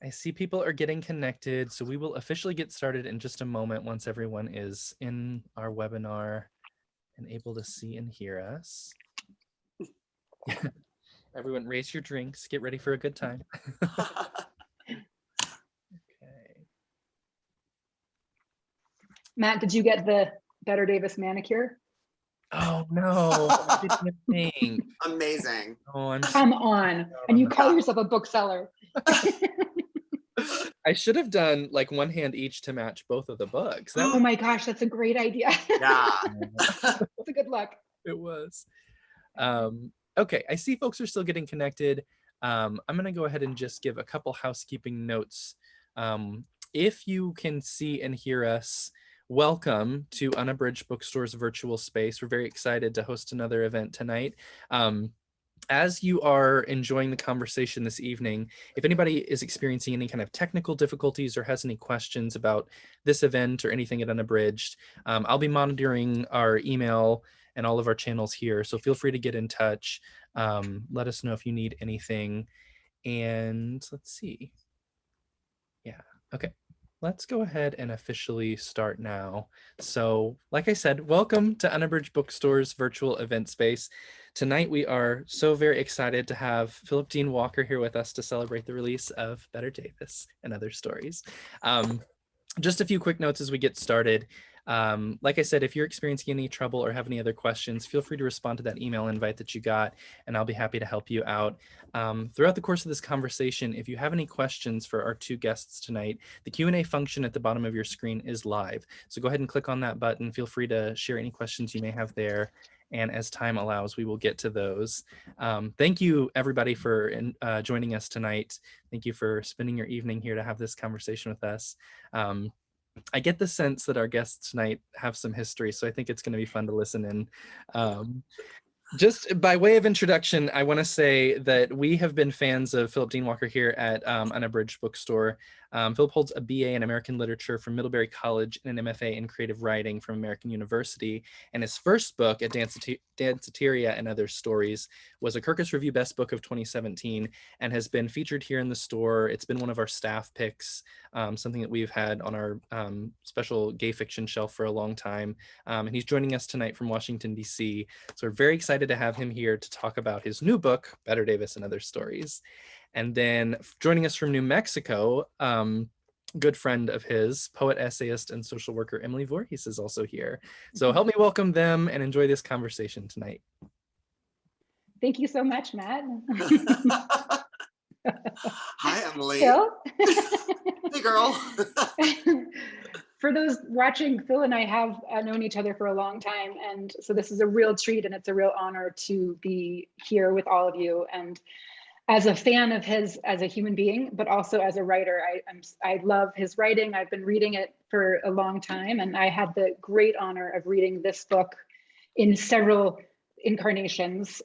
I see people are getting connected, so we will officially get started in just a moment once everyone is in our webinar and able to see and hear us. Everyone raise your drinks, get ready for a good time. Okay. Matt, did you get the Better Davis manicure? Oh no, I didn't think. Amazing. Oh, Come on. And you call yourself a bookseller. I should have done like one hand each to match both of the books. Oh my gosh, that's a great idea. Yeah. That's a good luck. It was. Okay, I see folks are still getting connected. I'm going to go ahead and just give a couple housekeeping notes. If you can see and hear us, welcome to Unabridged Bookstore's virtual space. We're very excited to host another event tonight. As you are enjoying the conversation this evening, if anybody is experiencing any kind of technical difficulties or has any questions about this event or anything at Unabridged, I'll be monitoring our email and all of our channels here. So feel free to get in touch. Let us know if you need anything. And let's see. Yeah, okay. Let's go ahead and officially start now. So like I said, welcome to Unabridged Bookstore's virtual event space. Tonight we are so very excited to have Philip Dean Walker here with us to celebrate the release of Better Davis and Other Stories. Just a few quick notes as we get started. Like I said, if you're experiencing any trouble or have any other questions, feel free to respond to that email invite that you got, and I'll be happy to help you out. Throughout the course of this conversation, if you have any questions for our two guests tonight, the Q&A function at the bottom of your screen is live. So go ahead and click on that button. Feel free to share any questions you may have there. And as time allows, we will get to those. Thank you, everybody, for joining us tonight. Thank you for spending your evening here to have this conversation with us. I get the sense that our guests tonight have some history, so I think it's going to be fun to listen in. Just by way of introduction, I want to say that we have been fans of Philip Dean Walker here at Unabridged Bookstore. Philip holds a BA in American Literature from Middlebury College and an MFA in Creative Writing from American University. And his first book, A Danceteria and Other Stories, was a Kirkus Review Best Book of 2017 and has been featured here in the store. It's been one of our staff picks, something that we've had on our special gay fiction shelf for a long time. And he's joining us tonight from Washington, D.C. So we're very excited to have him here to talk about his new book, Better Davis and Other Stories. And then joining us from New Mexico, good friend of his, poet, essayist, and social worker Emily Voorhees is also here. So help me welcome them and enjoy this conversation tonight. Thank you so much, Matt. Hi, Emily. Phil? Hey, girl. For those watching, Phil and I have known each other for a long time, and so this is a real treat and it's a real honor to be here with all of you. And as a fan of his as a human being, but also as a writer, I love his writing. I've been reading it for a long time, and I had the great honor of reading this book in several incarnations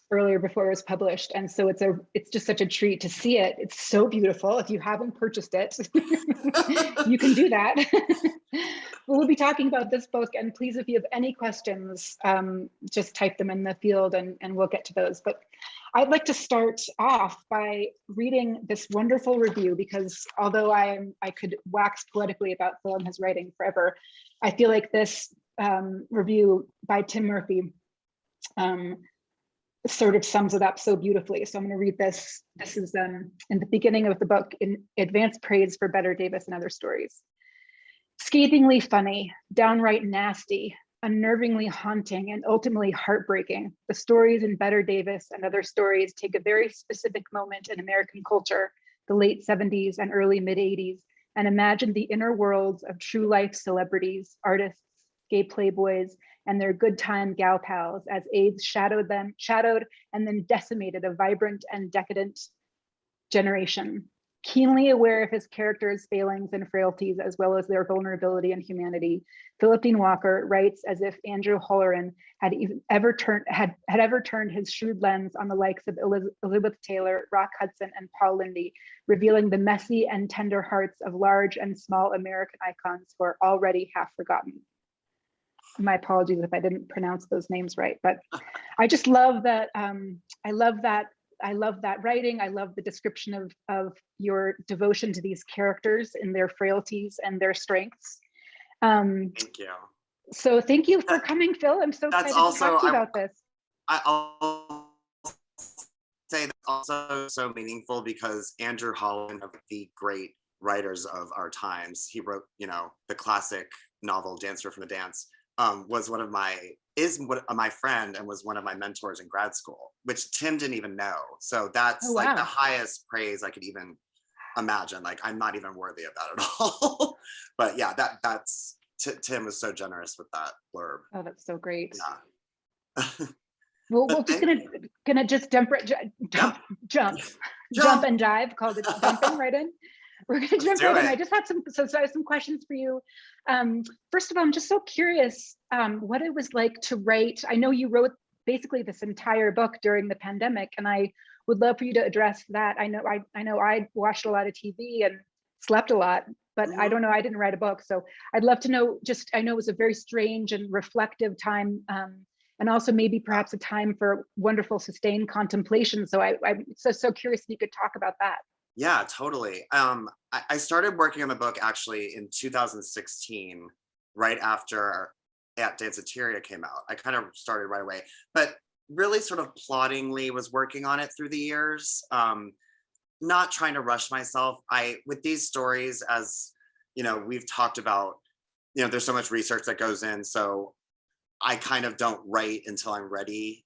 earlier before it was published. And so it's just such a treat to see it. It's so beautiful. If you haven't purchased it, you can do that. We'll be talking about this book, and please, if you have any questions, just type them in the field and we'll get to those. But I'd like to start off by reading this wonderful review, because although I could wax poetically about Phil and his writing forever, I feel like this review by Tim Murphy sort of sums it up so beautifully. So I'm going to read this. This is in the beginning of the book, in advanced praise for Better Davis and Other Stories. Scathingly funny, downright nasty, unnervingly haunting, and ultimately heartbreaking, the stories in Better Davis and Other Stories take a very specific moment in American culture, the late 70s and early mid-80s, and imagine the inner worlds of true life celebrities, artists, gay playboys, and their good time gal pals as AIDS shadowed and then decimated a vibrant and decadent generation. Keenly aware of his characters' failings and frailties, as well as their vulnerability and humanity, Philip Dean Walker writes as if Andrew Holleran had ever turned his shrewd lens on the likes of Elizabeth Taylor, Rock Hudson, and Paul Lynde, revealing the messy and tender hearts of large and small American icons who are already half forgotten. My apologies if I didn't pronounce those names right, but I just love that. I love that love that writing. I love the description of your devotion to these characters and their frailties and their strengths. Thank you. So thank you for coming, Phil. I'm so excited to talk to you about this. I'll say that's also so meaningful because Andrew Holleran, of the great writers of our times, he wrote, the classic novel Dancer from the Dance, was one of my friend and was one of my mentors in grad school, which Tim didn't even know. So that's like the highest praise I could even imagine. Like, I'm not even worthy of that at all. But yeah, that's Tim was so generous with that blurb. Oh, that's so great. Yeah. Well, we're just gonna just jump and dive, called it jumping right in. We're gonna jump right in. I just had I have some questions for you. First of all, I'm just so curious what it was like to write. I know you wrote basically this entire book during the pandemic, and I would love for you to address that. I know I watched a lot of TV and slept a lot, but I don't know, I didn't write a book. So I'd love to know, I know it was a very strange and reflective time, and also maybe perhaps a time for wonderful sustained contemplation. So I'm so curious if you could talk about that. Yeah, totally. I started working on the book actually in 2016, right after Danceteria came out. I kind of started right away, but really sort of ploddingly was working on it through the years. Not trying to rush myself. With these stories, as we've talked about, there's so much research that goes in. So I kind of don't write until I'm ready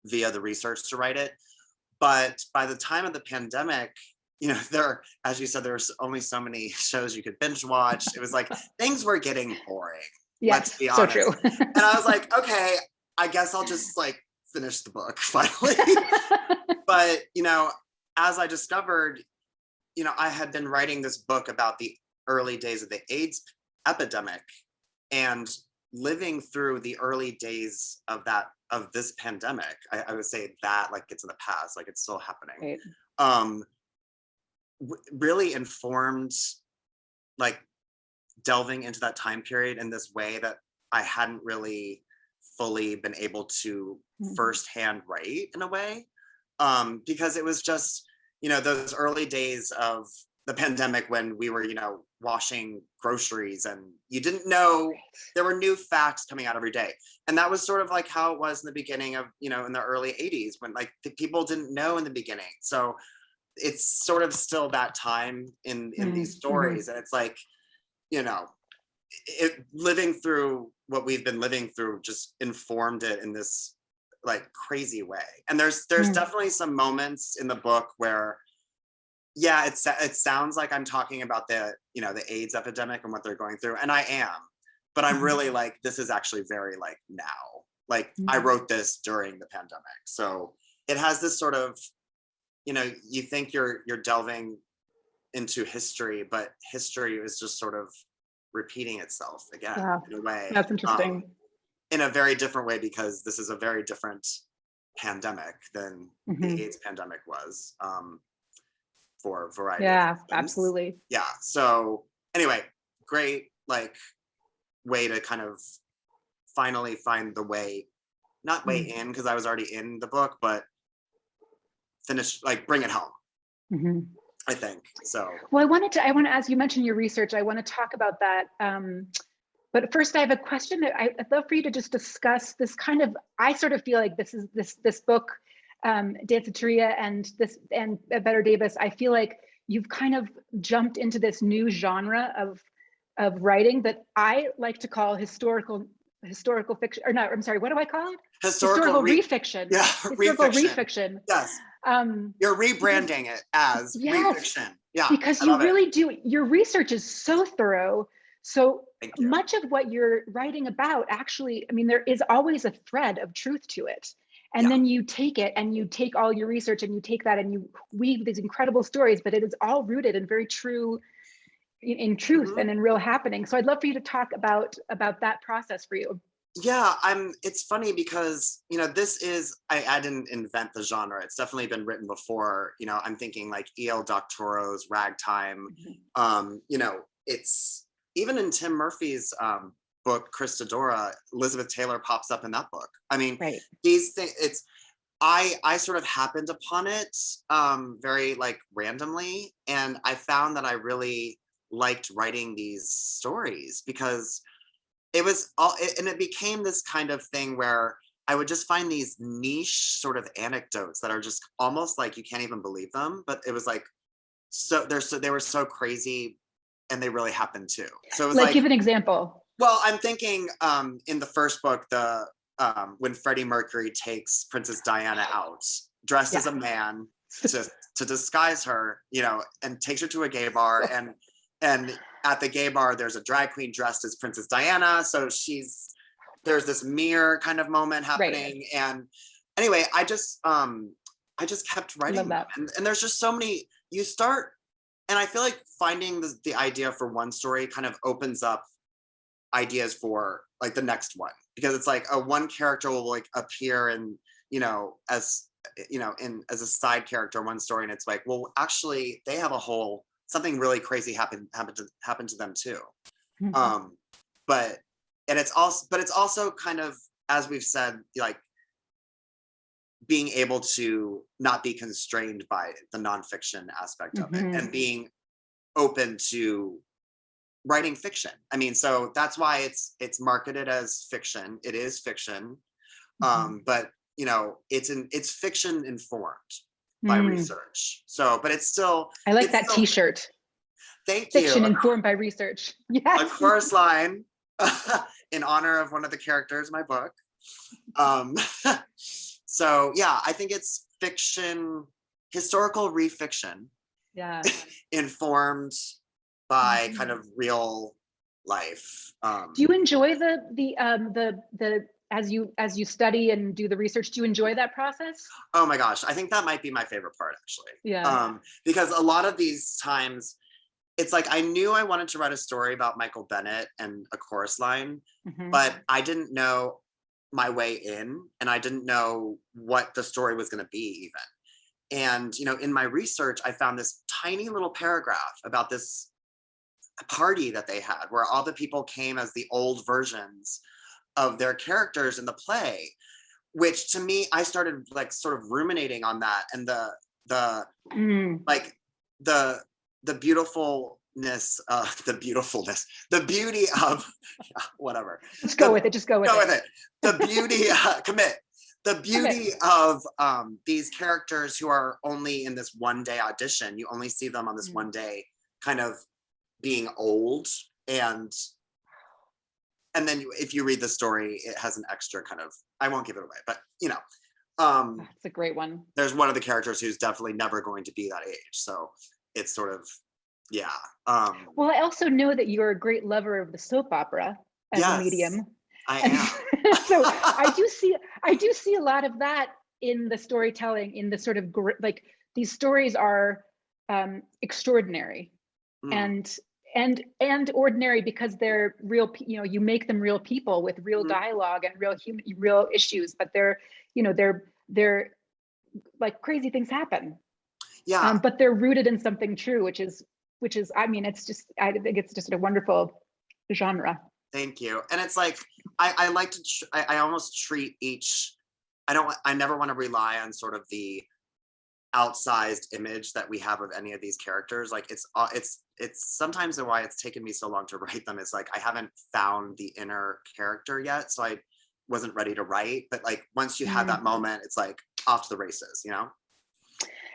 via the research to write it. But by the time of the pandemic, as you said, there's only so many shows you could binge watch. It was like things were getting boring. Yes, let's be honest. So true. And I was like, okay, I guess I'll just finish the book finally. But as I discovered, I had been writing this book about the early days of the AIDS epidemic and living through the early days of this pandemic. I would say that it's in the past, it's still happening. Right. Really informed, delving into that time period in this way that I hadn't really fully been able to firsthand write in a way. Because it was just, those early days of the pandemic when we were, washing groceries and you didn't know, there were new facts coming out every day. And that was sort of how it was in the beginning of, in the early 80s when the people didn't know in the beginning. So it's sort of still that time in these stories. And it's living through what we've been living through just informed it in this crazy way. And there's definitely some moments in the book where it sounds like I'm talking about the AIDS epidemic and what they're going through, and I am, but I'm really this is actually very now. I wrote this during the pandemic, so it has this sort of, you think you're delving into history, but history is just sort of repeating itself again in a way. That's interesting. In a very different way, because this is a very different pandemic than the AIDS pandemic was, for a variety of reasons. Absolutely. Yeah. So anyway, great way to kind of finally find the way, not way in, because I was already in the book, but finish, bring it home. I think so. Well, I want to ask, you mentioned your research. I want to talk about that. But first I have a question that I'd love for you to just discuss this kind of, I sort of feel like this book, Danceteria and Better Davis, I feel like you've kind of jumped into this new genre of writing that I like to call historical fiction, or not, I'm sorry, what do I call it? Historical refiction. Yeah, historical refiction. Yes. You're rebranding it as refiction. Yeah. Because you really do, your research is so thorough. So much of what you're writing about, actually, I mean, there is always a thread of truth to it. And then you take it and you take all your research and you take that and you weave these incredible stories, but it is all rooted in very true, in truth and in real happening. So I'd love for you to talk about that process for you. Yeah, it's funny because, this is, I didn't invent the genre. It's definitely been written before. I'm thinking E.L. Doctorow's Ragtime. It's even in Tim Murphy's book, Christadora, Elizabeth Taylor pops up in that book. I mean, these things, I sort of happened upon it very like randomly, and I found that I really liked writing these stories because it was all, and it became this kind of thing where I would just find these niche sort of anecdotes that are just almost like you can't even believe them, but it was like they were so crazy, and they really happened too. So it was Like, like, give an example. well, I'm thinking in the first book, the when Freddie Mercury takes Princess Diana out, dressed as a man to disguise her, you know, and takes her to a gay bar, and at the gay bar there's a drag queen dressed as Princess Diana, so there's this mirror kind of moment happening, right. And anyway, I just kept writing them, and there's just so many. You start, and I feel like finding the idea for one story kind of opens up ideas for like the next one, because it's like one character will like appear and, you know, as you know, as a side character in one story, and it's like, well, actually they have something really crazy happened to them too. Mm-hmm. But it's also kind of, as we've said, like being able to not be constrained by the nonfiction aspect of it, and being open to writing fiction. I mean, so that's why it's marketed as fiction. It is fiction, but you know, it's fiction informed by research. So, but it's still. I like that T-shirt. Thank you. Fiction informed by research. Yes. A chorus line in honor of one of the characters in my book. So yeah, I think it's fiction, historical refiction. Yeah. Informed by kind of real life. Do you enjoy the as you study and do the research, do you enjoy that process? Oh my gosh, I think that might be my favorite part, actually. Yeah. Because a lot of these times, it's like I knew I wanted to write a story about Michael Bennett and a chorus line, but I didn't know my way in, and I didn't know what the story was going to be even. And, you know, in my research, I found this tiny little paragraph about this party that they had where all the people came as the old versions of their characters in the play, which to me, I started like sort of ruminating on that, and the beautifulness, the beauty of whatever. Just go with it. The beauty, commit. The beauty of these characters who are only in this one day audition. You only see them on this one day, kind of being old, and then if you read the story, it has an extra kind of. I won't give it away, but you know. That's a great one. There's one of the characters who's definitely never going to be that age, so it's sort of, yeah. Well, I also know that you're a great lover of the soap opera as a medium. I am. So I do see a lot of that in the storytelling, in the sort of like these stories are extraordinary and ordinary because they're real. You know, you make them real people with real dialogue and real issues, but they're like crazy things happen. Yeah. But they're rooted in something true, which is I mean, I think it's just a wonderful genre. Thank you. And it's like I like to I almost treat each. I never want to rely on sort of the outsized image that we have of any of these characters. Like it's sometimes why it's taken me so long to write them is like I haven't found the inner character yet, so I wasn't ready to write. But like once you have that moment, it's like off to the races, you know.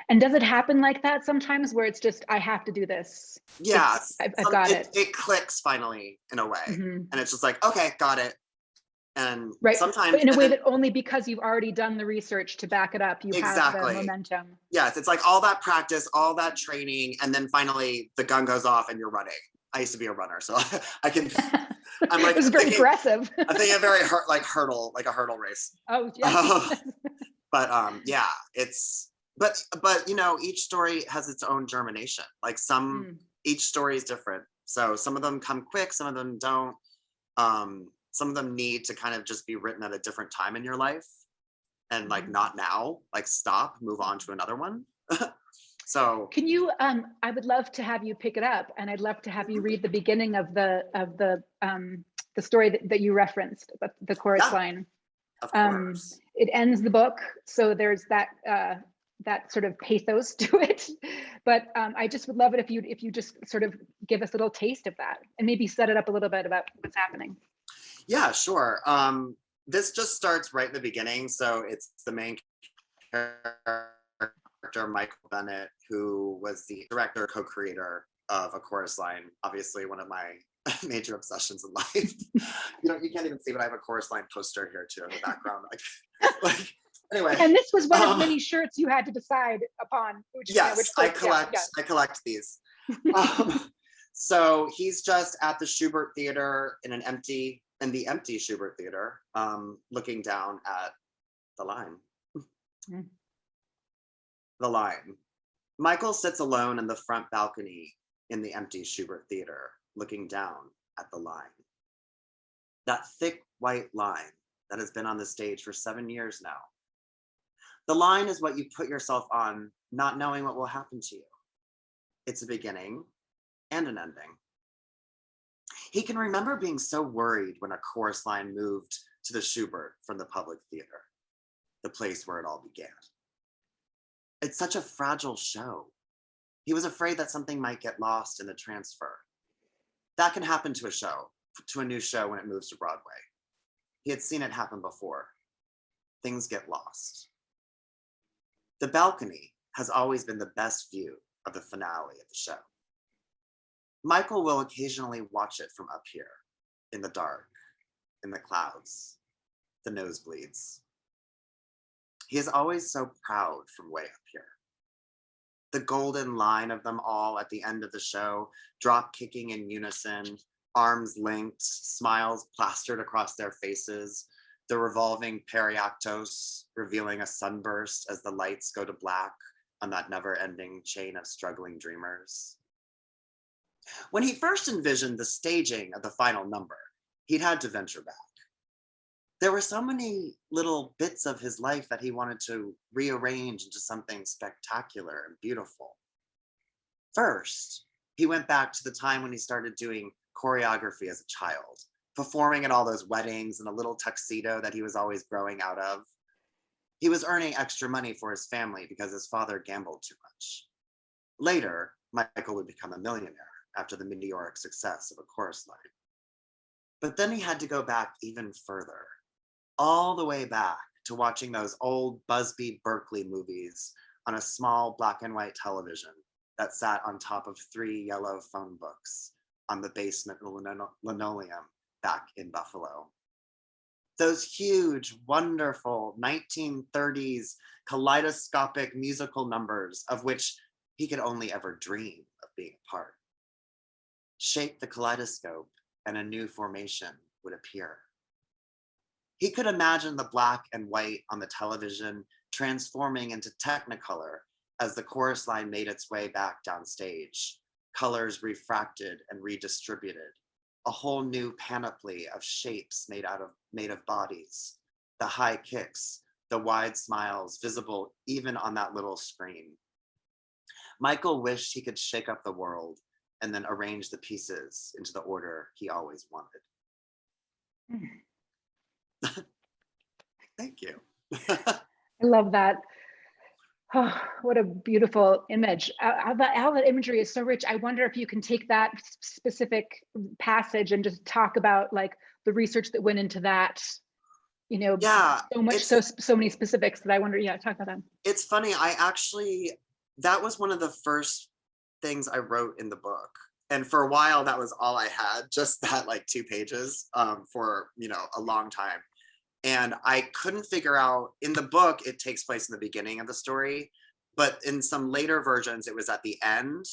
And does it happen like that sometimes where it's just, I have to do this? Yeah, I've got it. It clicks finally in a way. And it's just like, okay, got it. And right. sometimes but in a way that only because you've already done the research to back it up, you have the momentum. Yes, it's like all that practice, all that training, and then finally the gun goes off and you're running. I used to be a runner, so I can, I'm like- It was very aggressive. I think a very hurdle, like a hurdle race. Oh, yeah. But yeah, but you know, each story has its own germination. Like each story is different. So some of them come quick, some of them don't. Some of them need to kind of just be written at a different time in your life, and like not now, like stop, move on to another one. So can you? I would love to have you pick it up, and I'd love to have you read the beginning of the story that you referenced, the chorus line. Of course. it ends the book, so there's that that sort of pathos to it. But I just would love it if you just sort of give us a little taste of that and maybe set it up a little bit about what's happening. Yeah, sure. This just starts right in the beginning. So it's the main character, Michael Bennett, who was the director, co-creator of A Chorus Line, obviously one of my major obsessions in life. You can't even see, but I have a Chorus Line poster here too in the background. Like anyway. And this was one of many shirts you had to decide upon. Yes, I collect these. So he's just at the Schubert Theater in the empty Schubert Theater, looking down at the line. Mm. The line. Michael sits alone in the front balcony in the empty Schubert Theater, looking down at the line. That thick white line that has been on the stage for 7 years now. The line is what you put yourself on, not knowing what will happen to you. It's a beginning and an ending. He can remember being so worried when A Chorus Line moved to the Schubert from the public theater, the place where it all began. It's such a fragile show. He was afraid that something might get lost in the transfer. That can happen to a new show when it moves to Broadway. He had seen it happen before. Things get lost. The balcony has always been the best view of the finale of the show. Michael will occasionally watch it from up here, in the dark, in the clouds, the nosebleeds. He is always so proud from way up here. The golden line of them all at the end of the show, drop kicking in unison, arms linked, smiles plastered across their faces, the revolving periactos revealing a sunburst as the lights go to black on that never-ending chain of struggling dreamers. When he first envisioned the staging of the final number, he'd had to venture back. There were so many little bits of his life that he wanted to rearrange into something spectacular and beautiful. First, he went back to the time when he started doing choreography as a child, performing at all those weddings in a little tuxedo that he was always growing out of. He was earning extra money for his family because his father gambled too much. Later, Michael would become a millionaire after the meteoric success of A Chorus Line. But then he had to go back even further, all the way back to watching those old Busby Berkeley movies on a small black and white television that sat on top of 3 yellow phone books on the basement linoleum back in Buffalo. Those huge, wonderful 1930s kaleidoscopic musical numbers of which he could only ever dream of being a part. Shake the kaleidoscope and a new formation would appear. He could imagine the black and white on the television transforming into Technicolor as the chorus line made its way back downstage, colors refracted and redistributed, a whole new panoply of shapes made of bodies, the high kicks, the wide smiles visible even on that little screen. Michael wished he could shake up the world and then arrange the pieces into the order he always wanted. Thank you. I love that. Oh, what a beautiful image. All that imagery is so rich. I wonder if you can take that specific passage and just talk about like the research that went into that, Yeah, so much, so many specifics that I wonder, talk about that. It's funny, that was one of the first things I wrote in the book. And for a while, that was all I had, just that like 2 pages for, a long time. And I couldn't figure out, in the book, it takes place in the beginning of the story, but in some later versions, it was at the end.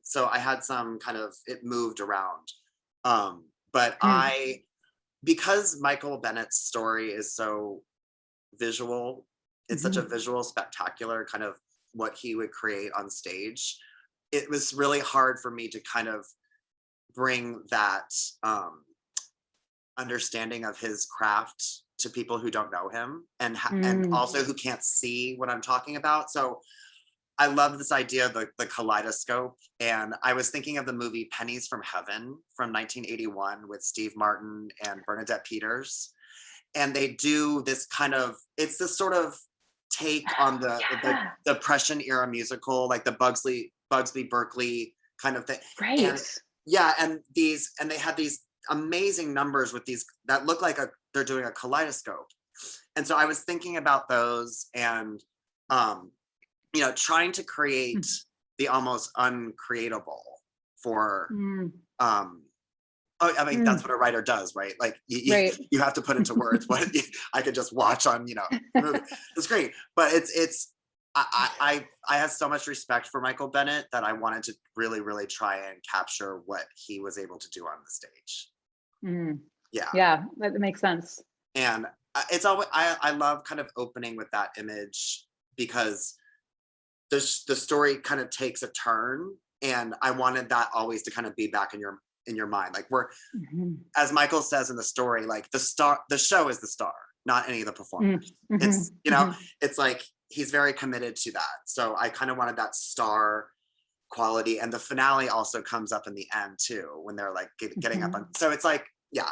So I had some it moved around. Because Michael Bennett's story is so visual, it's such a visual, spectacular kind of what he would create on stage. It was really hard for me to kind of bring that understanding of his craft to people who don't know him and also who can't see what I'm talking about. So I love this idea of the kaleidoscope. And I was thinking of the movie Pennies from Heaven from 1981 with Steve Martin and Bernadette Peters. and they do this kind of, it's this sort of take on the Depression era musical, like the Bugsby Berkeley kind of thing. Right. And yeah, and they had these amazing numbers with these that look like they're doing a kaleidoscope. And so I was thinking about those and you know, trying to create the almost uncreatable for I mean, that's what a writer does, right? Like you have to put into words what I could just watch on, you know, it's great. But I have so much respect for Michael Bennett that I wanted to really, really try and capture what he was able to do on the stage. Yeah, that makes sense. And it's always, I love kind of opening with that image because the story kind of takes a turn, and I wanted that always to kind of be back in your mind. Like we're, as Michael says in the story, like the show is the star, not any of the performers. It's, you know, it's like he's very committed to that. So I kind of wanted that star quality, and the finale also comes up in the end too, when they're like getting up on, so it's like, yeah,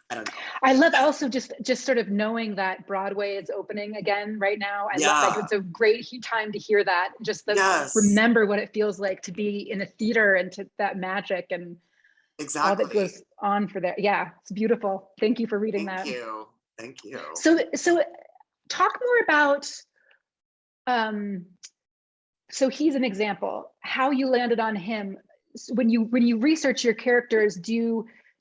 I don't know. I love also just sort of knowing that Broadway is opening again right now. I love, like, it's a great time to hear that. Just remember what it feels like to be in a theater and to that magic and all that goes on for that. Yeah, it's beautiful. Thank you for reading that. Thank you. So talk more about, so he's an example, how you landed on him. When you research your characters,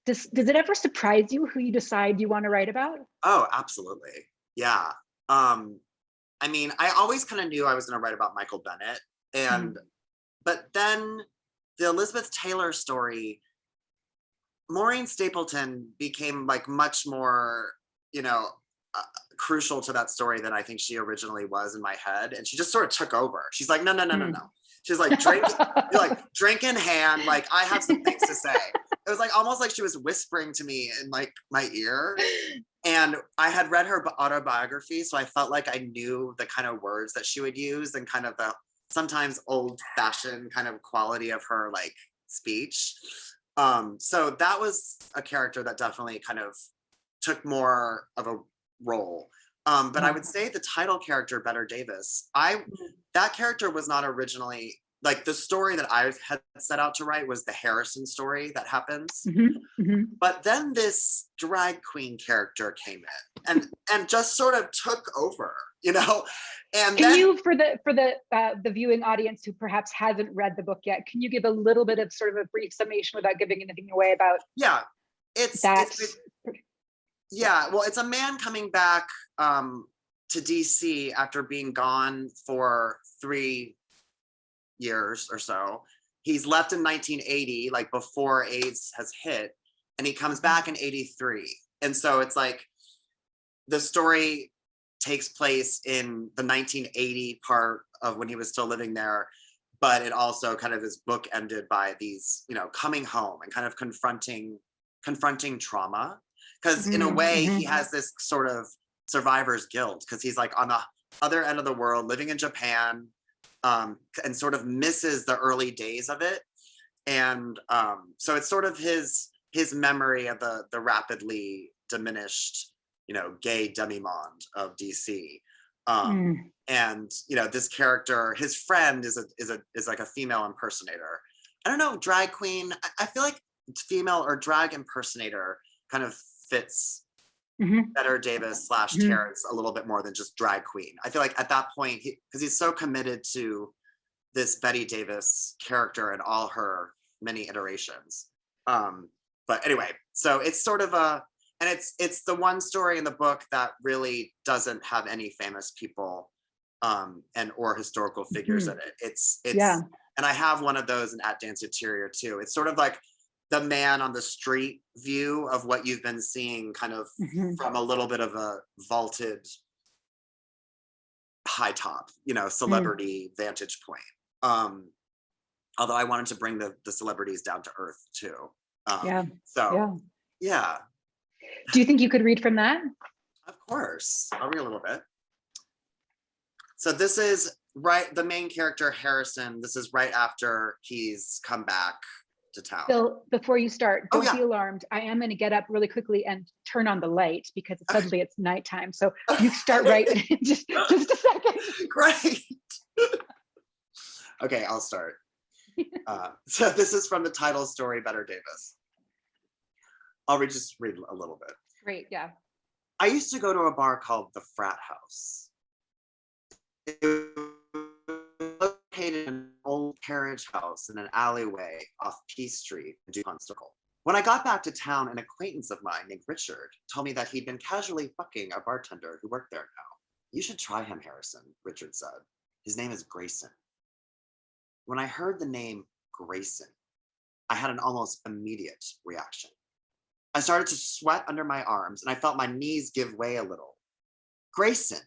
does it ever surprise you who you decide you want to write about? Oh, absolutely. Yeah. I mean, I always kind of knew I was going to write about Michael Bennett, and but then the Elizabeth Taylor story, Maureen Stapleton became like much more, you know, crucial to that story than I think she originally was in my head, and she just sort of took over. She's like, no. She's like, drink in hand, like I have some things to say. It was like almost like she was whispering to me in like my ear. And I had read her autobiography, so I felt like I knew the kind of words that she would use and kind of the sometimes old-fashioned kind of quality of her like speech. So that was a character that definitely kind of took more of a role. But I would say the title character, Better Davis, that character was not originally, like the story that I had set out to write was the Harrison story that happens. But then this drag queen character came in and just sort of took over, you know? And can you, for the viewing audience who perhaps hasn't read the book yet, can you give a little bit of sort of a brief summation without giving anything away about well, it's a man coming back to DC after being gone for 3 years or so. He's left in 1980, like before AIDS has hit, and he comes back in 83. And so it's like the story takes place in the 1980 part of when he was still living there, but it also kind of is bookended by these, you know, coming home and kind of confronting trauma. Because in a way, he has this sort of survivor's guilt, because he's like on the other end of the world, living in Japan, and sort of misses the early days of it. And so it's sort of his memory of the rapidly diminished, you know, gay demi-monde of DC. And, you know, this character, his friend is like a female impersonator. I don't know, drag queen. I feel like female or drag impersonator kind of fits Better Davis / Terrence a little bit more than just drag queen. I feel like at that point, because he's so committed to this Betty Davis character and all her many iterations. But anyway, so it's sort of and it's the one story in the book that really doesn't have any famous people or historical figures in it. It's and I have one of those in At Dance Interior too. It's sort of like the man on the street view of what you've been seeing kind of from a little bit of a vaulted high top, you know, celebrity vantage point. Although I wanted to bring the celebrities down to earth too. Yeah. Do you think you could read from that? Of course, I'll read a little bit. So this is the main character, Harrison. This is right after he's come back to town. Bill, before you start, Oh, don't be alarmed. I am going to get up really quickly and turn on the light because suddenly it's nighttime. So you start right just a second. Great. Okay, I'll start. So this is from the title story, Better Davis. I'll just read a little bit. Great, yeah. I used to go to a bar called the Frat House. It was located in an old carriage house in an alleyway off Peace Street in DuPont Circle. When I got back to town, an acquaintance of mine named Richard told me that he'd been casually fucking a bartender who worked there now. You should try him, Harrison, Richard said. His name is Grayson. When I heard the name Grayson, I had an almost immediate reaction. I started to sweat under my arms and I felt my knees give way a little. Grayson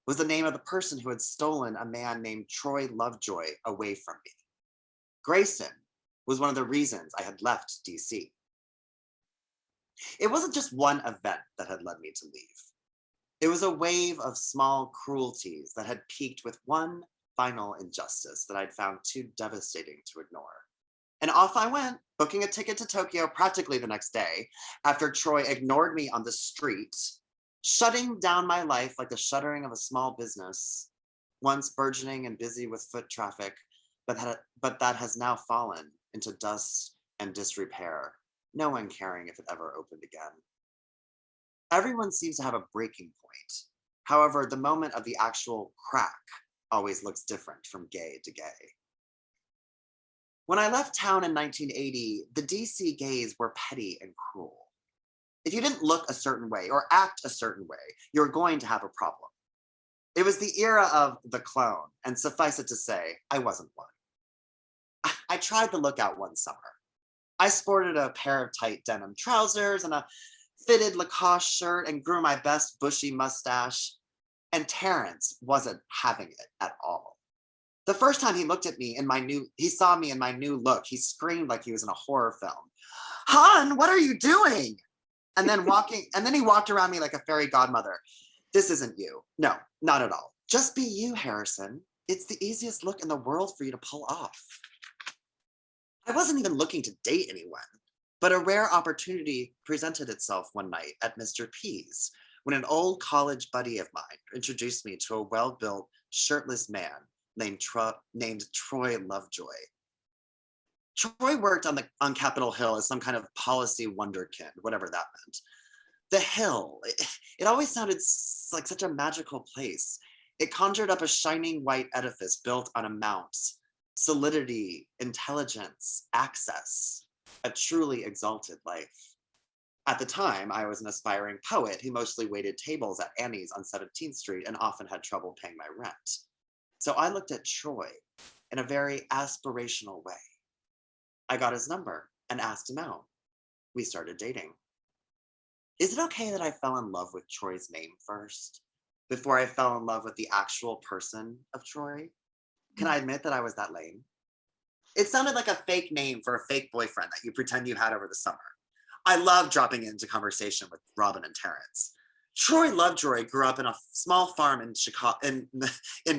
was the name of the person who had stolen a man named Troy Lovejoy away from me. Grayson was one of the reasons I had left DC. It wasn't just one event that had led me to leave. It was a wave of small cruelties that had peaked with one final injustice that I'd found too devastating to ignore. And off I went, booking a ticket to Tokyo practically the next day, after Troy ignored me on the street, shutting down my life like the shuttering of a small business, once burgeoning and busy with foot traffic, but that has now fallen into dust and disrepair, no one caring if it ever opened again. Everyone seems to have a breaking point. However, the moment of the actual crack always looks different from gay to gay. When I left town in 1980, the DC gays were petty and cruel. If you didn't look a certain way or act a certain way, you were going to have a problem. It was the era of the clone, and suffice it to say, I wasn't one. I tried to look out one summer. I sported a pair of tight denim trousers and a fitted Lacoste shirt and grew my best bushy mustache, and Terrence wasn't having it at all. The first time he looked at me he saw me in my new look, he screamed like he was in a horror film. "Hon, what are you doing?" And then he walked around me like a fairy godmother. "This isn't you. No, not at all. Just be you, Harrison. It's the easiest look in the world for you to pull off." I wasn't even looking to date anyone, but a rare opportunity presented itself one night at Mr. P's when an old college buddy of mine introduced me to a well-built, shirtless man named Troy Lovejoy. Troy worked on Capitol Hill as some kind of policy wonderkind, whatever that meant. The Hill, it always sounded like such a magical place. It conjured up a shining white edifice built on a mount, solidity, intelligence, access, a truly exalted life. At the time, I was an aspiring poet who mostly waited tables at Annie's on 17th Street and often had trouble paying my rent. So I looked at Troy in a very aspirational way. I got his number and asked him out. We started dating. Is it okay that I fell in love with Troy's name first, before I fell in love with the actual person of Troy? Can I admit that I was that lame? It sounded like a fake name for a fake boyfriend that you pretend you had over the summer. I love dropping into conversation with Robin and Terrence. Troy Lovejoy grew up in a small farm in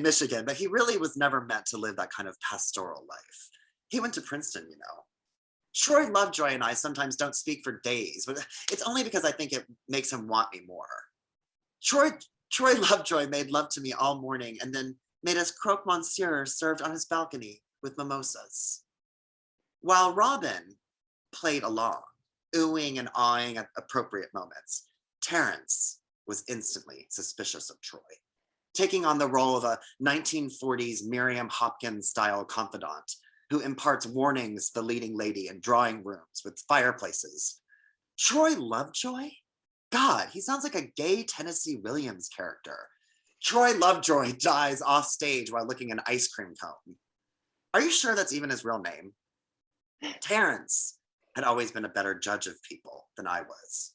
Michigan, but he really was never meant to live that kind of pastoral life. He went to Princeton, you know. Troy Lovejoy and I sometimes don't speak for days, but it's only because I think it makes him want me more. Troy Lovejoy made love to me all morning and then made us croque monsieur served on his balcony with mimosas. While Robin played along, oohing and awing at appropriate moments, Terrence was instantly suspicious of Troy, taking on the role of a 1940s Miriam Hopkins-style confidant who imparts warnings to the leading lady in drawing rooms with fireplaces. Troy Lovejoy? God, he sounds like a gay Tennessee Williams character. Troy Lovejoy dies off stage while licking an ice cream cone. Are you sure that's even his real name? Terrence had always been a better judge of people than I was,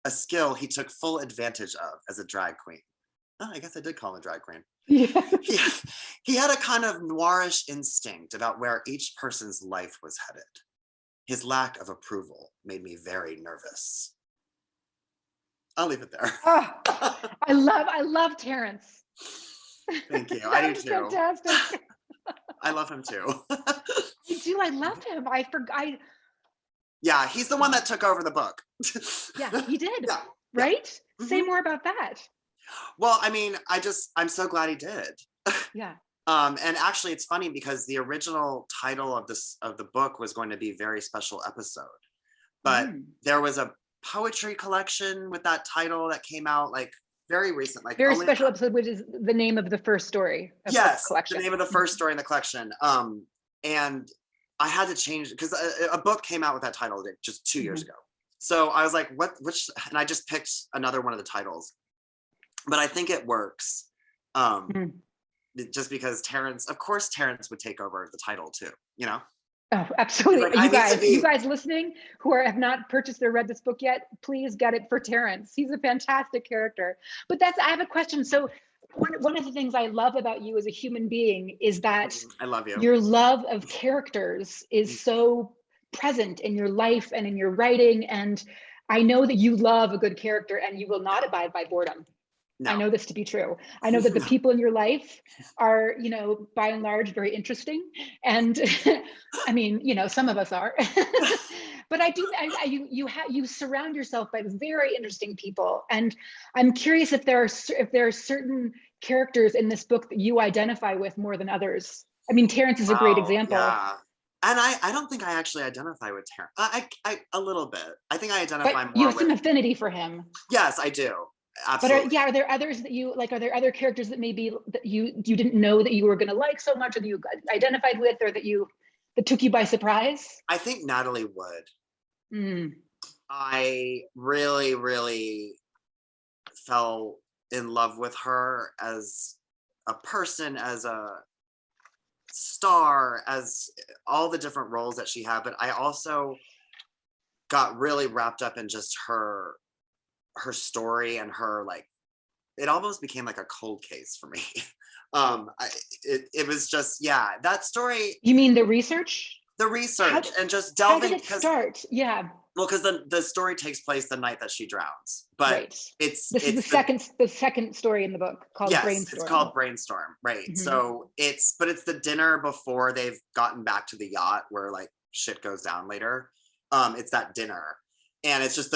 a skill he took full advantage of as a drag queen. Oh, I guess I did call him a drag queen. Yeah. He had a kind of noirish instinct about where each person's life was headed. His lack of approval made me very nervous. I'll leave it there. Oh, I love Terrence. Thank you. I do too. Fantastic. I love him too. I do. I love him. I forgot. Yeah, he's the one that took over the book. Yeah, he did. Yeah, Right? yeah. Say more about that. Well, I mean, I'm so glad he did. Yeah. And actually it's funny because the original title of the book was going to be Very Special Episode. But there was a poetry collection with that title that came out like very recent, like Very Special Episode, which is the name of the first story of the collection. The name of the first story in the collection. And I had to change it because a book came out with that title just 2 years ago. So I was like, which, and I just picked another one of the titles. But I think it works. Just because Terrence would take over the title too, you know? Oh, absolutely. Like, you guys listening who have not purchased or read this book yet, please get it for Terrence. He's a fantastic character. But I have a question. So one of the things I love about you as a human being is that I love you. Your love of characters is so present in your life and in your writing. And I know that you love a good character and you will not abide by boredom. No. I know this to be true. I know that the people in your life are, you know, by and large, very interesting. And I mean, you know, some of us are, but you surround yourself by very interesting people. And I'm curious if there are certain characters in this book that you identify with more than others. I mean, Terrence is a great example. Yeah. And I don't think I actually identify with Terrence. I a little bit. I think I identify more. You have some affinity for him. Yes, I do. Absolutely. But are there others that you like? Are there other characters that maybe that you didn't know that you were going to like so much, or that you identified with, or that took you by surprise? I think Natalie Wood. I really, really fell in love with her as a person, as a star, as all the different roles that she had. But I also got really wrapped up in just her story and her, like, it almost became like a cold case for me. It was just, that story. You mean the research? And just delving. How did it start? Yeah. Well, because the story takes place the night that she drowns, but this is the second story in the book called Brainstorm. It's called Brainstorm, right? So it's the dinner before they've gotten back to the yacht where like shit goes down later. It's that dinner, and it's just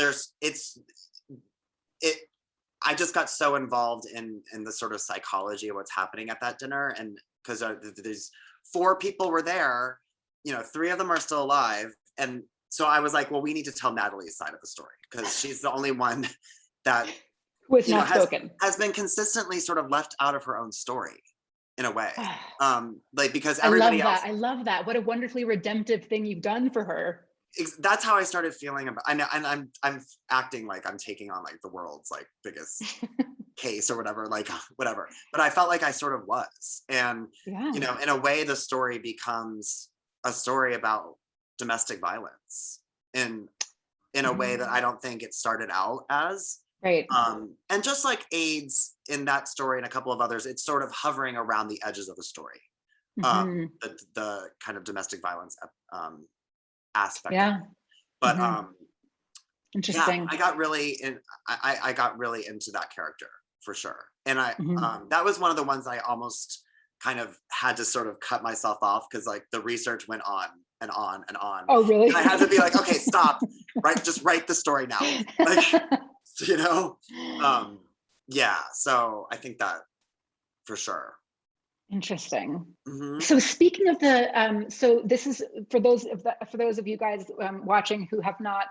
I just got so involved in the sort of psychology of what's happening at that dinner, and because there's 4 people were there, you know, 3 of them are still alive, and so I was like, well, we need to tell Natalie's side of the story because she's the only one that has been consistently sort of left out of her own story in a way, like because everybody else. I love that. What a wonderfully redemptive thing you've done for her. That's how I started feeling about. I know, and I'm acting like I'm taking on like the world's like biggest case or whatever, like whatever. But I felt like I sort of was, and you know, in a way, the story becomes a story about domestic violence in a way that I don't think it started out as. Right. And just like AIDS in that story and a couple of others, it's sort of hovering around the edges of the story. The kind of domestic violence aspect. Yeah. But interesting. I got really into that character for sure. And that was one of the ones I almost kind of had to sort of cut myself off because like the research went on and on and on. Oh, really? And I had to be like, okay, stop. Just write the story now. Like, you know? So I think that for sure. Interesting. So speaking of the, so this is for those of you guys watching who have not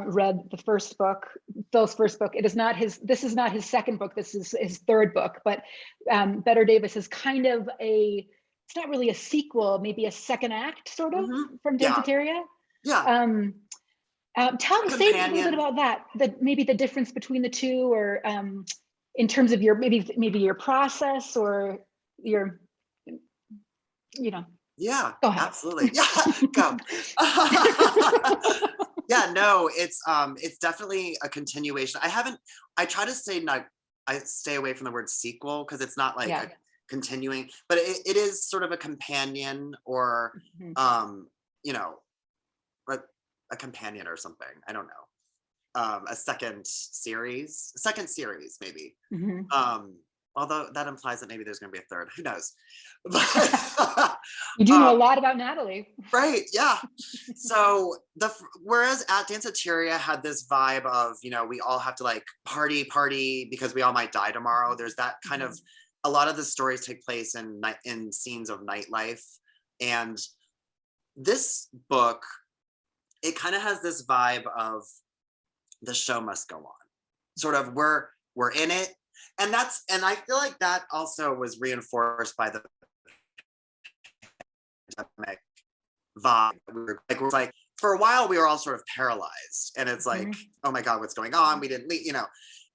read the first book, Phil's first book. This is not his second book. This is his third book. But Better Davis is kind of it's not really a sequel, maybe a second act sort of from Danceteria. Yeah. Say a little bit about that. Maybe the difference between the two, or in terms of your maybe your process or your, you know. Yeah, absolutely. Yeah, go. Yeah, no, it's definitely a continuation. I try to say I stay away from the word sequel because it's not like a continuing, but it is sort of a companion or you know, a companion or something. I don't know. A second series maybe. although that implies that maybe there's going to be a third. Who knows? You do know a lot about Natalie. Right, yeah. So whereas At Danceteria had this vibe of, you know, we all have to like party because we all might die tomorrow. There's that kind of, a lot of the stories take place in scenes of nightlife. And this book, it kind of has this vibe of the show must go on. Sort of we're in it. And I feel like that also was reinforced by the pandemic vibe. We're like, for a while we were all sort of paralyzed, and it's like, oh my God, what's going on? We didn't leave, you know.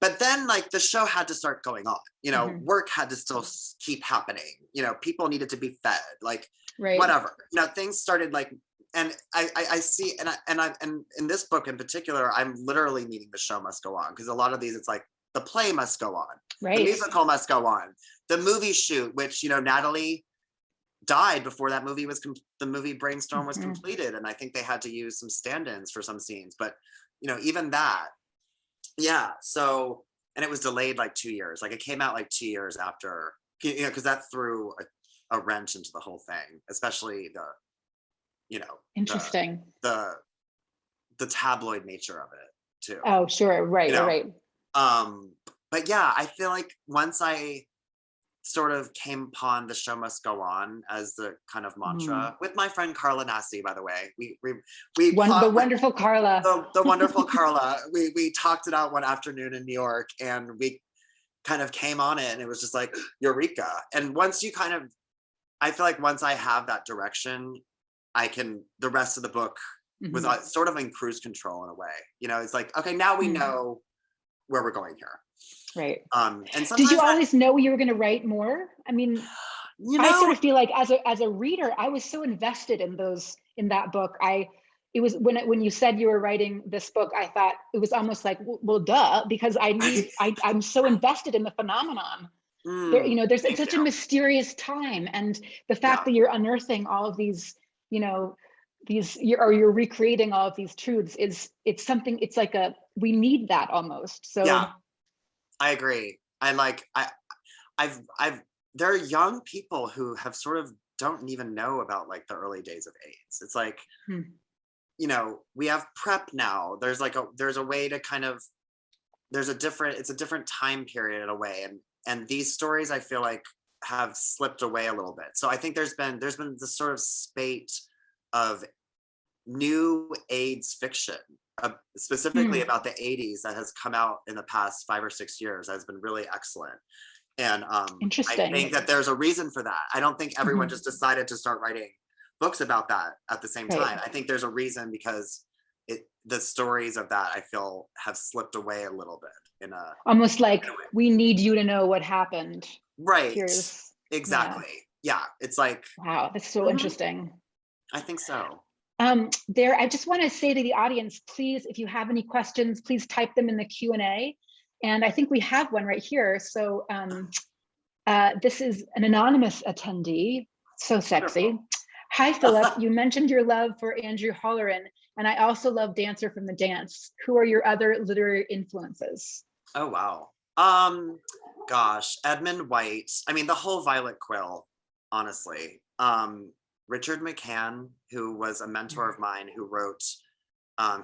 But then like the show had to start going on, you know, work had to still keep happening, you know, people needed to be fed, like whatever. You know, things started like, and I see, and in this book in particular, I'm literally meaning the show must go on, because a lot of these, it's like the play must go on, the musical must go on, the movie shoot, which, you know, Natalie died before that movie was the movie Brainstorm was completed, and I think they had to use some stand-ins for some scenes, but you know, even that, yeah. So, and it was delayed like 2 years, like it came out like 2 years after, you know, because that threw a wrench into the whole thing, especially the, you know, interesting, the tabloid nature of it too. Oh sure, right, you know? right. But yeah, I feel like once I sort of came upon the show must go on as the kind of mantra with my friend Carla Nassi, by the way, the wonderful Carla, the wonderful Carla, we talked it out one afternoon in New York, and we kind of came on it, and it was just like eureka. And once you kind of, I feel like once I have that direction, the rest of the book was sort of in cruise control in a way, you know. It's like, okay, now we know where we're going here. Right. And sometimes did you always know you were going to write more? I mean, you know, I sort of feel like as a reader, I was so invested in that book. It was when you said you were writing this book, I thought it was almost like, well, duh, because I'm so invested in the phenomenon. There, you know, there's such a mysterious time, and the fact that you're unearthing all of these, you know, you're recreating all of these truths it's something. It's like we need that almost. So yeah. I agree. There are young people who have sort of don't even know about like the early days of AIDS. It's like, you know, we have PrEP now. There's a way to kind of, it's a different time period in a way. And these stories, I feel like, have slipped away a little bit. So I think there's been this sort of spate of new AIDS fiction, specifically about the 80s, that has come out in the past 5 or 6 years, has been really excellent. And interesting. I think that there's a reason for that. I don't think everyone just decided to start writing books about that at the same time. I think there's a reason, because the stories of that, I feel, have slipped away a little bit in a almost like, we need you to know what happened. Right. Exactly. Yeah. It's like, wow, that's so interesting. I think so. I just want to say to the audience, please, if you have any questions, please type them in the Q&A. And I think we have one right here. So this is an anonymous attendee, so sexy. Wonderful. Hi, Philip, you mentioned your love for Andrew Holleran, and I also love Dancer from the Dance. Who are your other literary influences? Oh, wow. Gosh, Edmund White. I mean, the whole Violet Quill, honestly. Richard McCann, who was a mentor of mine, who wrote,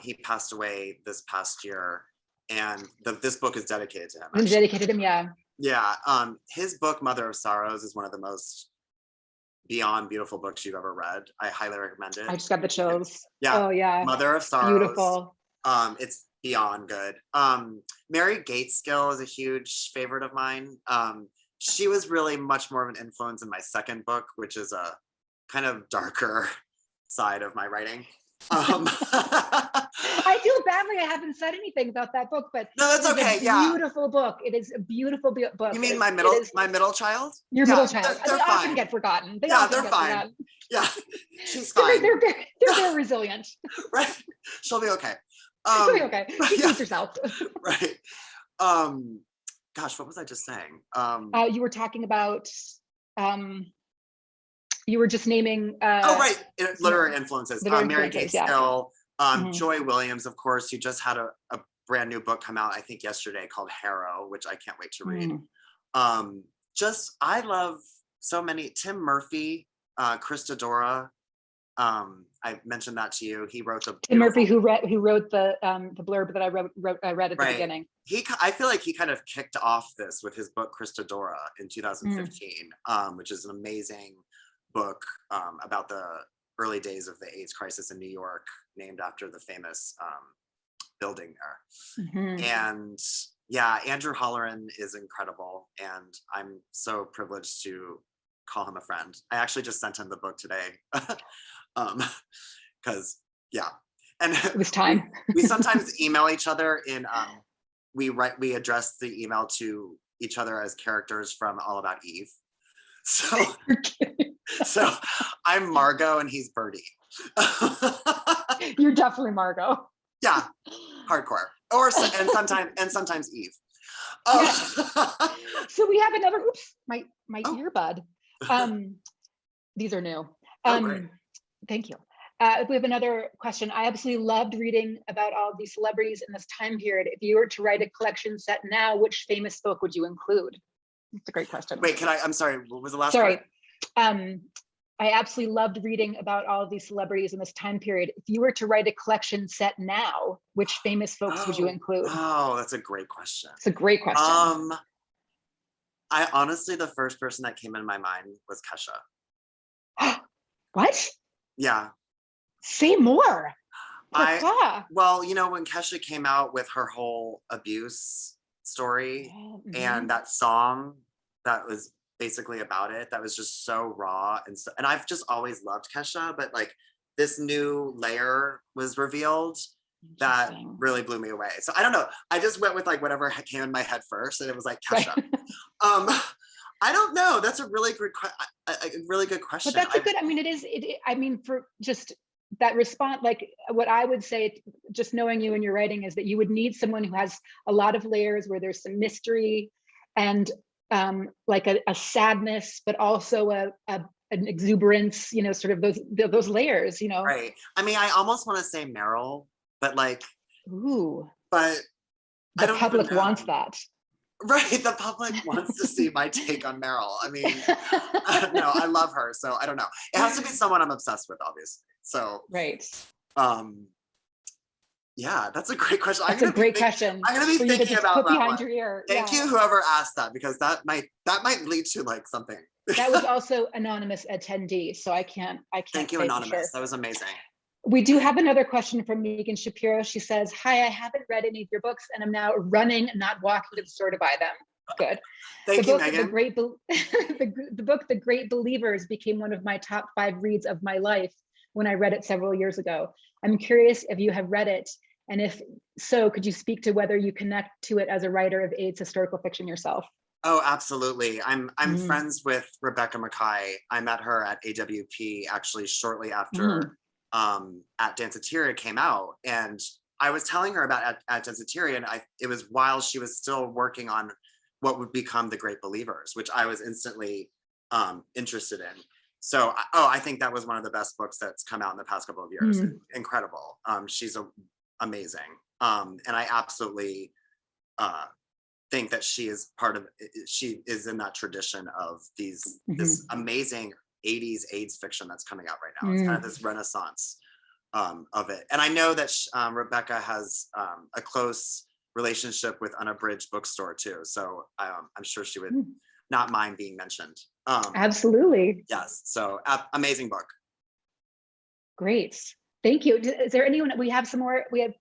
he passed away this past year, and this book is dedicated to him. Actually. Dedicated him, yeah. Yeah, his book, Mother of Sorrows, is one of the most beyond beautiful books you've ever read. I highly recommend it. I just got the chills. Yeah. Oh yeah. Mother of Sorrows. Beautiful. It's beyond good. Mary Gateskill is a huge favorite of mine. She was really much more of an influence in my second book, which is a kind of darker side of my writing. I feel badly I haven't said anything about that book, but no, that's okay. Beautiful book. It is a beautiful book. You mean my middle child? Your middle child. They're they often get forgotten. They're fine. Forgotten. Yeah, she's fine. They're very resilient. Right. She'll be okay. She'll be okay. She keeps herself. Right. Gosh, what was I just saying? You were talking about you were just naming right, literary influences. Mary Gateskill, yeah. Joy Williams, of course, who just had a brand new book come out, I think yesterday, called Harrow, which I can't wait to read. Just, I love so many. Tim Murphy, Christadora. I mentioned that to you. He wrote the Tim Murphy, who wrote the blurb that I read at the beginning. I feel like he kind of kicked off this with his book Christadora in 2015, which is an amazing book about the early days of the AIDS crisis in New York, named after the famous building there. And yeah, Andrew Holleran is incredible, and I'm so privileged to call him a friend. I actually just sent him the book today. Because yeah, and it was time. we sometimes email each other in we address the email to each other as characters from All About Eve. So I'm Margot and he's Birdie. You're definitely Margot. Yeah, hardcore. And sometimes Eve. So we have another. Oops, my earbud. These are new. Thank you. We have another question. I absolutely loved reading about all of these celebrities in this time period. If you were to write a collection set now, which famous folk would you include? That's a great question. Wait, I'm sorry, what was the last Sorry. part? I absolutely loved reading about all of these celebrities in this time period. If you were to write a collection set now, which famous folks would you include? Oh, that's a great question. It's a great question. I honestly, the first person that came in my mind was Kesha. What? Yeah. Say more. Well, you know, when Kesha came out with her whole abuse story and that song that was basically about it, that was just so raw, and I've just always loved Kesha, but like this new layer was revealed that really blew me away. So I don't know. I just went with like whatever came in my head first, and it was like Kesha. Right. I don't know. That's a really good question. But that's a good. I mean, I mean, for just that response, like what I would say, just knowing you and your writing, is that you would need someone who has a lot of layers, where there's some mystery and like a sadness, but also an exuberance. You know, sort of those layers. You know. Right. I mean, I almost want to say Meryl, but like. Ooh. But the public wants that. Right, the public wants to see my take on Meryl. I mean, no, I love her, so I don't know. It has to be someone I'm obsessed with, obviously. So right. Yeah, that's a great question. That's a great question. I'm gonna be thinking about that behind your ear. Thank you, whoever asked that, because that might lead to like something. That was also anonymous attendee, so I can't. Thank you, anonymous. Sure. That was amazing. We do have another question from Megan Shapiro. She says, "Hi, I haven't read any of your books, and I'm now running, not walking to the store to buy them." Good. Thank you, Megan. The book, The Great Believers, became one of my top 5 reads of my life when I read it several years ago. I'm curious if you have read it, and if so, could you speak to whether you connect to it as a writer of AIDS historical fiction yourself? Oh, absolutely. I'm friends with Rebecca Mackay. I met her at AWP actually shortly after At Danceteria came out, and I was telling her about At Danceteria, and it was while she was still working on what would become The Great Believers, which I was instantly interested in. So I think that was one of the best books that's come out in the past couple of years. Incredible. She's amazing, and I absolutely think that she is in that tradition of this amazing 80s AIDS fiction that's coming out right now. It's kind of this renaissance of it. And I know that Rebecca has a close relationship with Unabridged Bookstore too. So I'm sure she would not mind being mentioned. Absolutely. Yes. So amazing book. Great. Thank you. Is there anyone, we have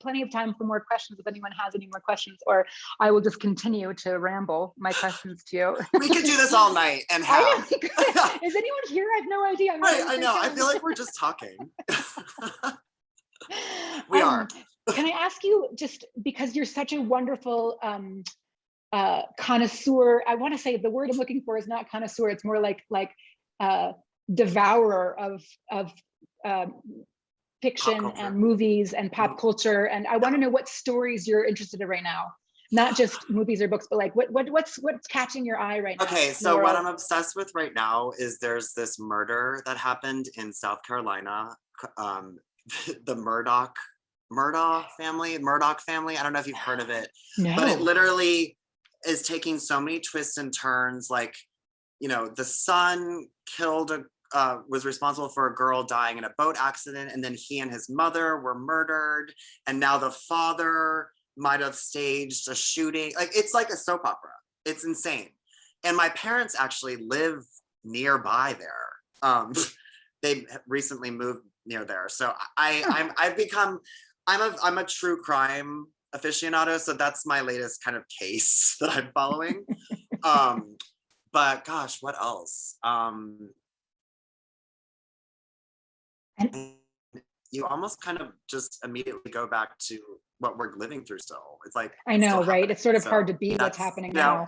plenty of time for more questions if anyone has any more questions, or I will just continue to ramble my questions to you. We could do this all night and have. Is anyone here? I have no idea. I know. I feel like we're just talking. We are. Can I ask you, just because you're such a wonderful connoisseur, I want to say the word I'm looking for is not connoisseur, it's more like devourer of fiction and movies and pop culture, and I want to know what stories you're interested in right now, not just movies or books, but like what's catching your eye right now? Okay, so what I'm obsessed with right now is there's this murder that happened in South Carolina, the Murdoch family. I don't know if you've heard of it. No. But it literally is taking so many twists and turns. Like, you know, the son was responsible for a girl dying in a boat accident, and then he and his mother were murdered, and now the father might have staged a shooting. Like, it's like a soap opera. It's insane. And my parents actually live nearby there. They recently moved near there, so I'm a true crime aficionado, so that's my latest kind of case that I'm following. But gosh, what else? And you almost kind of just immediately go back to what we're living through still. It's like, I know, right? It's sort of hard to be what's happening now.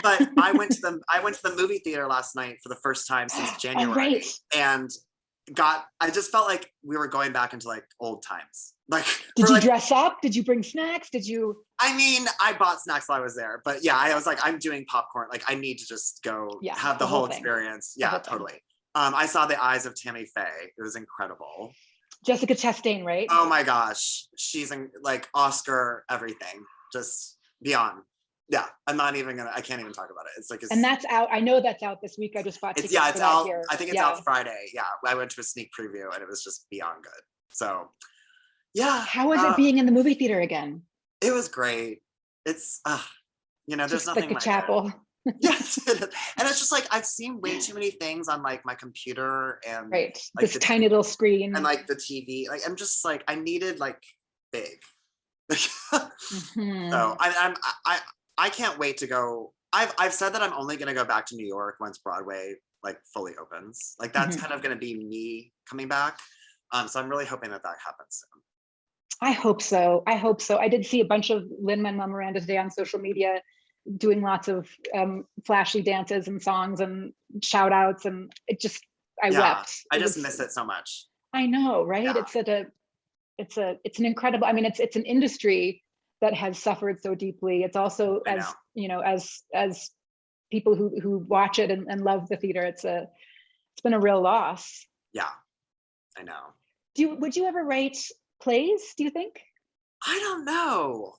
But I went to the movie theater last night for the first time since January, right. and I just felt like we were going back into like old times. Like, did you dress up? Did you bring snacks? Did you? I mean, I bought snacks while I was there, but yeah, I was like, I'm doing popcorn. Like, I need to just go have the whole experience. Yeah, totally. I saw The Eyes of Tammy Faye. It was incredible. Jessica Chastain, right? Oh my gosh, she's in like Oscar everything, just beyond. Yeah, I can't even talk about it. It's like, and that's out. I know that's out this week. I just bought tickets. It's out. Here. I think it's out Friday. Yeah, I went to a sneak preview and it was just beyond good. So, yeah. How was it being in the movie theater again? It was great. It's, you know, there's just nothing like the like chapel. Yes, and it's just like I've seen way too many things on like my computer and like this the tiny little screen and like the TV. Like, I'm just like, I needed like big. So I can't wait to go. I've said that I'm only going to go back to New York once Broadway like fully opens. Like, that's kind of going to be me coming back. So I'm really hoping that happens soon. I hope so. I did see a bunch of Lin-Manuel Miranda today on social media doing lots of flashy dances and songs and shout outs, and I wept. I just miss it so much. I know, right? Yeah. It's an incredible, I mean, it's an industry that has suffered so deeply. It's also, as you know, as people who watch it and love the theater, it's been a real loss. Yeah, I know. Would you ever write plays, do you think? I don't know.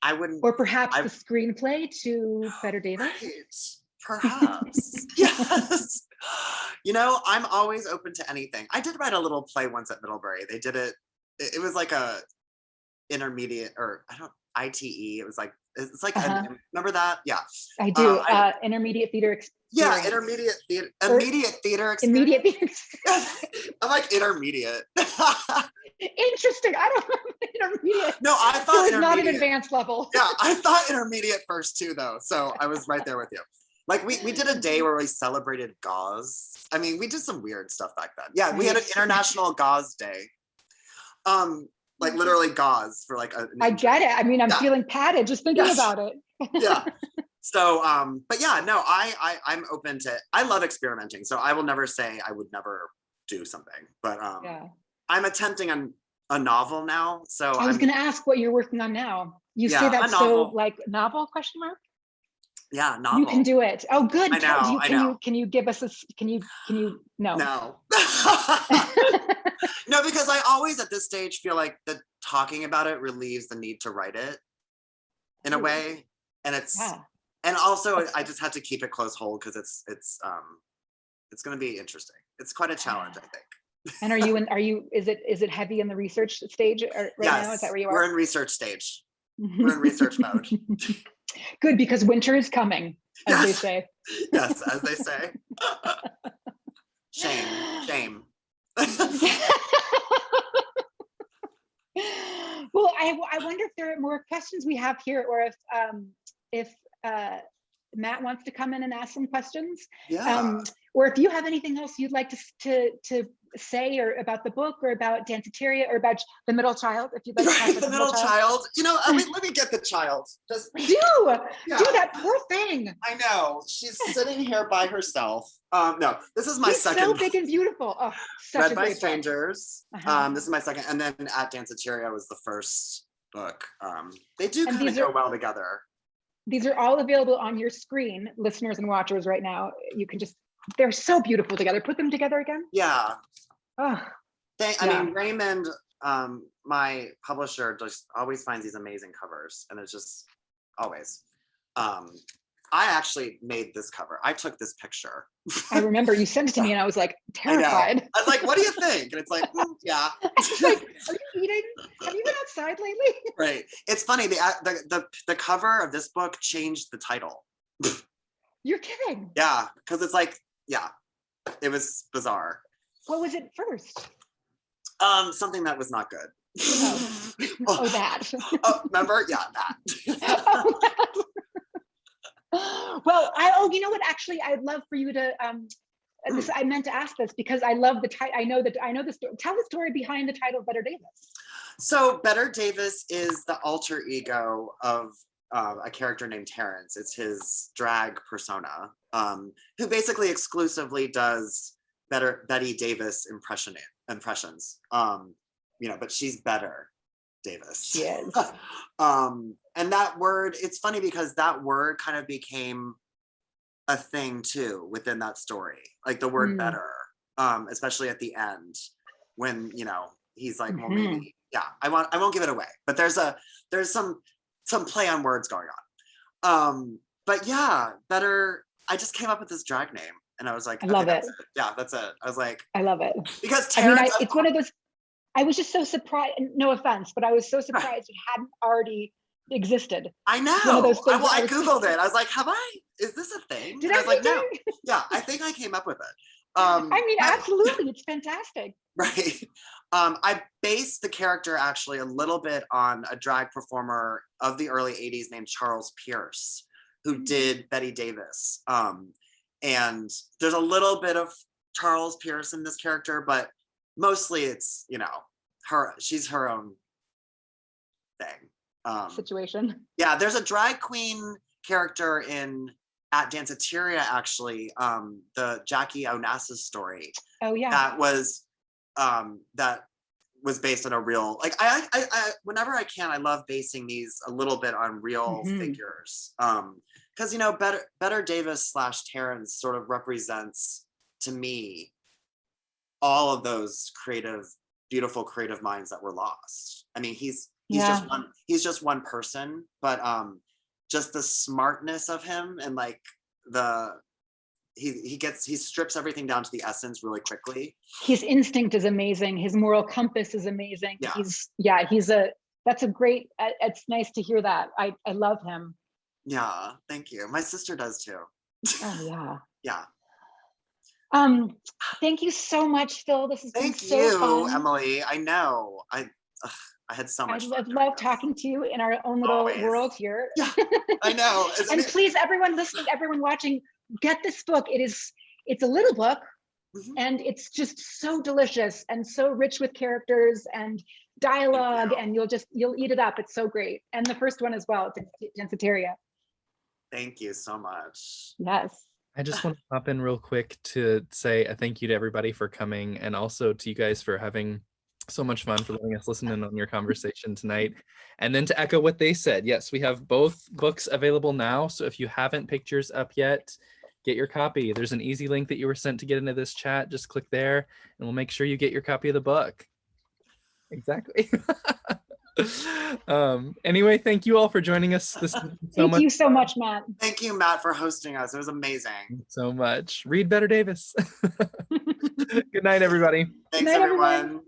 I wouldn't. Or perhaps the screenplay to Better Davis? Right. Perhaps. Yes. You know, I'm always open to anything. I did write a little play once at Middlebury. They did it. It was like a intermediate, or ITE. It was like, it's like, remember that? Yeah. I do. Intermediate theater experience. Yeah, intermediate theater. Immediate theater experience. Immediate theater experience. I'm like intermediate. Interesting. I don't know intermediate. No, I thought it's not an advanced level. Yeah, I thought intermediate first too, though. So I was right there with you. Like, we did a day where we celebrated gauze. I mean, we did some weird stuff back then. Yeah, we had an International Gauze Day. Like literally gauze for like I get it. I mean, I'm feeling padded just thinking about it. Yeah. So, but yeah, no, I'm open to. I love experimenting, so I will never say I would never do something. But I'm attempting a novel now. So I was going to ask what you're working on now. You say that so like novel question mark? Yeah, novel. You can do it. Oh, good. I know. Can you give us can you no. No. No, because I always at this stage feel like the talking about it relieves the need to write it in a way. And it's and also I just had to keep it close hold because it's going to be interesting. It's quite a challenge, I think. And are you is it heavy in the research stage right now? Is that where you are? We're in research stage. We're in research mode. Good, because winter is coming, as they say. Yes, as they say. Shame. Well, I wonder if there are more questions we have here, or if Matt wants to come in and ask some questions. Yeah. Or if you have anything else you'd like to say, or about the book, or about Danceteria, or about the middle child, if you'd like to talk about the middle child. You know, let me get the child. Just do that poor thing. I know, she's sitting here by herself. No, this is my second. So big and beautiful. Oh, such Read a by great Strangers. This is my second, and then At Danceteria was the first book. They do kind of go well together. These are all available on your screen, listeners and watchers right now. You can they're so beautiful together. Put them together again. Yeah. Oh, I mean, Raymond my publisher just always finds these amazing covers, and it's just always. I actually made this cover. I took this picture. I remember you sent it to me and I was like terrified. I was like, what do you think? And it's like, yeah. I was like, are you eating? Have you been outside lately? Right. It's funny, the cover of this book changed the title. You're kidding. Yeah, because it's like, yeah, it was bizarre. What was it first? Something that was not good. Oh, that. Oh, remember? Yeah, that. Oh, that. Well, you know what? Actually, I'd love for you to. I meant to ask this because I love the title. I know the story. Tell the story behind the title, Better Davis. So, Better Davis is the alter ego of a character named Terrence. It's his drag persona, who basically exclusively does Betty Davis impressions. But she's Better Davis. She is. And that word, it's funny because that word kind of became a thing too within that story, like the word better, especially at the end when, he's like, well, maybe, yeah, I won't give it away, but there's some play on words going on. But yeah, Better, I just came up with this drag name and I was like, I love it. Yeah, that's it. I was like, I love it. Because Terrence, it's one of those, I was just so surprised, no offense, but I was so surprised it hadn't already existed. I know. I Googled it. I was like, is this a thing? Did I was like, no. it? Yeah, I think I came up with it. Absolutely. It's fantastic. Right. I based the character actually a little bit on a drag performer of the early 80s named Charles Pierce, who did Betty Davis. And there's a little bit of Charles Pierce in this character, but mostly it's, she's her own thing. Situation. Yeah, there's a drag queen character at Danceteria, actually, the Jackie Onassis story. Oh yeah. That was based on a real, like, I whenever I can, I love basing these a little bit on real figures. Because Better Davis / Terrence sort of represents to me all of those beautiful creative minds that were lost. I mean, he's just one person, but just the smartness of him and like he strips everything down to the essence really quickly. His instinct is amazing. His moral compass is amazing. Yeah. That's a great, it's nice to hear that. I love him. Yeah, thank you. My sister does too. Oh yeah. Yeah. Thank you so much, Phil. This has been so Thank you, fun. Emily. I know. I had so much fun. I love talking to you in our own little world here. Yeah, I know. And please, everyone listening, everyone watching, get this book. It's a little book, and it's just so delicious and so rich with characters and dialogue, and you'll eat it up. It's so great. And the first one as well, Danceteria. Thank you so much. Yes. I just want to hop in real quick to say a thank you to everybody for coming, and also to you guys for having so much fun, for letting us listen in on your conversation tonight. And then to echo what they said, yes, we have both books available now. So if you haven't picked yours up yet, get your copy. There's an easy link that you were sent to get into this chat. Just click there and we'll make sure you get your copy of the book. Exactly. Anyway, thank you all for joining us. Thank you so much, Matt. Thank you, Matt, for hosting us. It was amazing. So much. Read Better Davis. Good night, everybody. Thanks, everyone.